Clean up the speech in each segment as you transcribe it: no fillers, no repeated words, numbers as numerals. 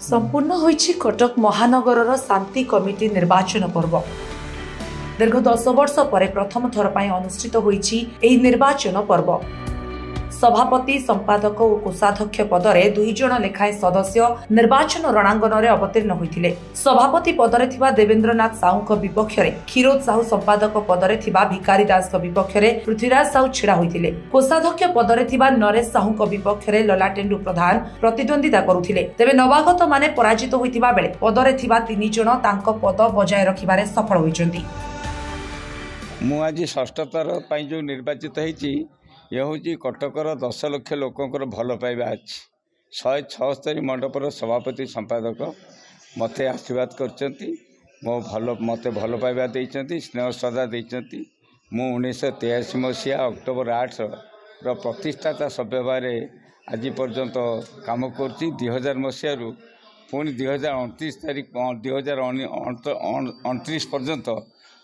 संपूर्ण होइछि कटक महानगर शांति कमिटी निर्वाचन पर्व। दीर्घ 10 वर्ष पर प्रथम थर पर अनुष्ठित होइछि एही निर्वाचन पर्व। सभापति संपादक और कोषाध्यक्ष पदरे 2 जण लेखाएं सदस्य निर्वाचन रणांगन में अवतीर्ण होइथिले। सभापति पदरे थिबा देवेंद्रनाथ साहू विपक्ष में क्षीरोद साहू संपादक पदरे थिबा भिकारी दास विपक्ष में पृथ्वीराज साहू छिड़ा होइथिले। कोषाध्यक्ष पदरे थिबा नरेश साहू विपक्ष में ललाटेन्दु प्रधान प्रतिद्वंदिता करुथिले। तेबे नवागत माने पराजित होइथिबा बेले पदरे थिबा 3 जण तांको पद बजाय रखिबारे सफल होइचंती। मु आज षष्ठ थर पई जो निर्वाचित होइछि यह हूँ कटकर 10 लाख लोकंर भल पाइबा अच्छी 176 मंडपर सभापति संपादक मते आशीर्वाद करचंती मो भल मते भल पाइबा देइचंती स्नेह श्रद्धा देइचंती। मु 1983 मसीहा अक्टोबर 8 प्रतिष्ठाता सभ्य भाव आज पर्यंत काम करछि। 2000 मसीह पुणी 2029 तारीख 2029 पर्यंत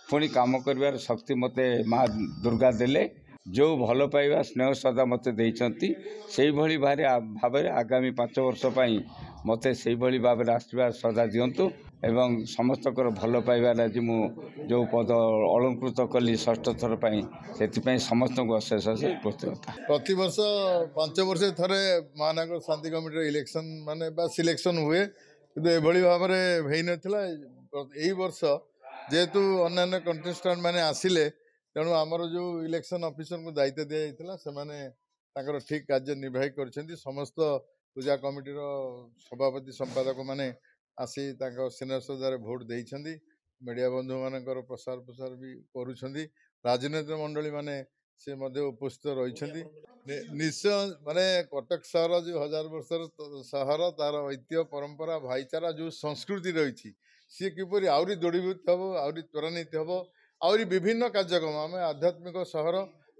पुणी काम कर शक्ति मते माँ दुर्गा देले। जो भल पाइबा स्नेह श्रद्धा मत देइचंती सेही भली भाव आगामी 5 वर्ष पई मते सेही भली भाव आशीर्वाद श्रद्धा दियंतु एवं समस्तकर भल पाइबा आज मु जो पद अलंकृत कली षष्ठ थर पई सेति समस्त को अशेष कृतज्ञता। प्रति वर्ष 5 वर्ष थरे महानगर शांति कमिटी इलेक्शन माने बा सिलेक्शन हुए किंतु एभली भाव में नथिला। एही वर्ष जेहेतु अन्य कंटेस्टेंट माने आसिले तेणु आमर जो इलेक्शन ऑफिसर को दायित्व दि जाइथिला सेमाने ताकर ठीक कार्य निर्वाही करछन्ती। समस्त पूजा कमिटीर सभापति संपादक माने आसी ताकर स्नेह श्रद्धार भोट देइछन्ती। मीडिया बंधु मानकर प्रसार प्रसार भी करूछन्ती। राजनीतिक मंडली माने से मध्य उपस्थित रहिछन्ती। निश्चय माने कटक शहर जो 1000 वर्षर शहर तार ऐतिह्य परंपरा भाईचारा जो संस्कृति रही सी किपरि आउरी दृढ़ीभूत हबो आउरी त्वरान्वित हबो आउरी विभिन्न कार्यक्रम आम आध्यात्मिक सहर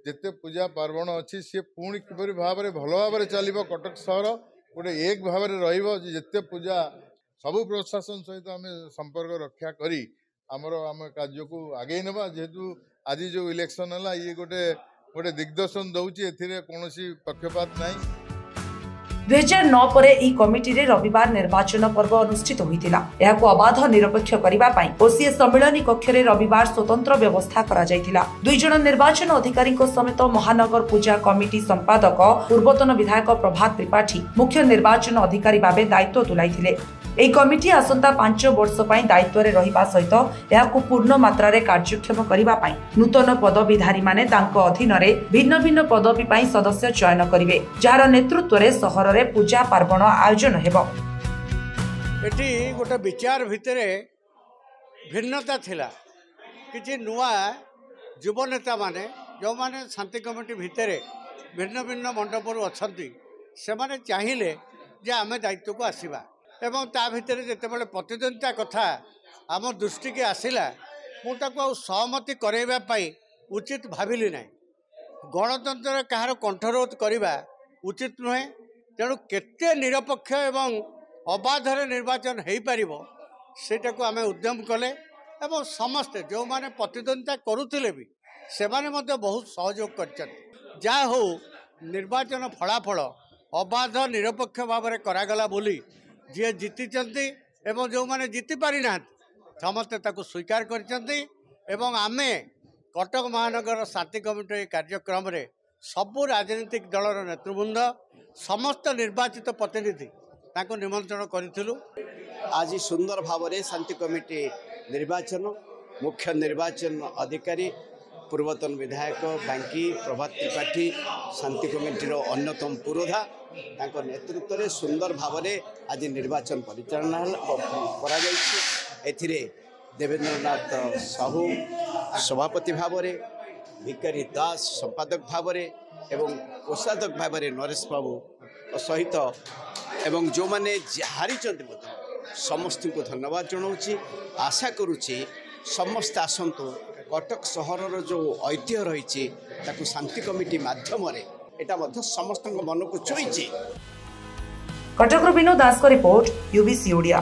जिते पूजा पार्वण अच्छी सी पुणी किपरि भाव में भल भाव में चलो। कटक सहर गोटे एक भाव में रते पूजा सबू प्रशासन सहित आम संपर्क रक्षा करी आमर आम कार्य को आगे नवा। जेहेतु आज जो इलेक्शन है ये गोटे दिग्दर्शन दौची कौन पक्षपात नहीं। 2009 पर ई कमिटी रे रविवार निर्वाचन पर्व अनुष्ठित होइतिला। एहाको अबाध निरपेक्ष करिबा पई ओसीए सम्मेलनी कक्ष रे रविवार स्वतंत्र व्यवस्था करा जायतिला। 2 जण निर्वाचन अधिकारी को समेत महानगर पूजा कमिटी संपादक पूर्वतन विधायक प्रभात त्रिपाठी मुख्य निर्वाचन अधिकारी भाबे दायित्व तुलाइथिले। एही कमिटी आसंता 5 वर्ष पई दायित्व रे रहिबा सहित एहाको पूर्ण मात्रा रे कार्यक्षम करिबा पई नूतन पदवीधारी माने तांको अधीन रे भिन्न भिन्न पदवी पई सदस्य चयन करिवे, जार नेतृत्व रे सहर रे पूजा पार्वण आयोजन हेबो। एठी गोटे विचार भितरे भिन्नता थिला। किछि नुआ युव नेता माने जो माने शांति कमिटी भितरे भिन्न भिन्न मंडपर अछंती से माने चाहिए जे आमे दायित्व को आसीबा एवं ता भितर जितेबाला प्रतिद्वंदिता कथा आम दृष्टि की आसला मुझे सहमति करवा उचित भाविली ना। गणतंत्र कहार कंठरोध करवा उचित नुहे। तेणु केते निरपेक्ष एवं अबाधर निर्वाचन हो पार सेटा को आम उद्यम कले एवं समस्ते जो माने प्रतिद्वंदिता करुले भी से बहुत सहयोग कर जा हो निर्वाचन फलाफल अबाध निरपेक्ष भाव में करागला बोली जी जीति एवं जो माने जीति पारि ना समस्ते ताको स्वीकार करछन्ती एवं आमे कटक महानगर शांति कमिटी कार्यक्रम रे सबु राजनीतिक दलर नेतृवृंद समस्त निर्वाचित प्रतिनिधि ताको निमंत्रण करिथिलु। आज सुंदर भाव में शांति कमिटी निर्वाचन मुख्य निर्वाचन अधिकारी पूर्वतन विधायक बांकी प्रभात त्रिपाठी शांति कमिटीर अन्यतम पुरोधा तांको नेतृत्व में सुंदर भाव में आज निर्वाचन परिचालना करा एथिरे देवेंद्रनाथ साहू सभापति भाव में भिकारी दास संपादक भाव में एवं कोषाध्यक्ष भाव में नरेश बाबू सहित एवं जो माने हारी समस्त को धन्यवाद जनाऊँगी। आशा करुच्ची समस्त आसतु कटक सहर जो ऐतिह्य रही शांति कमिटी माध्यम समस्त मन को छुई। कटक विनोद दास को रिपोर्ट यूबीसी ओडिया।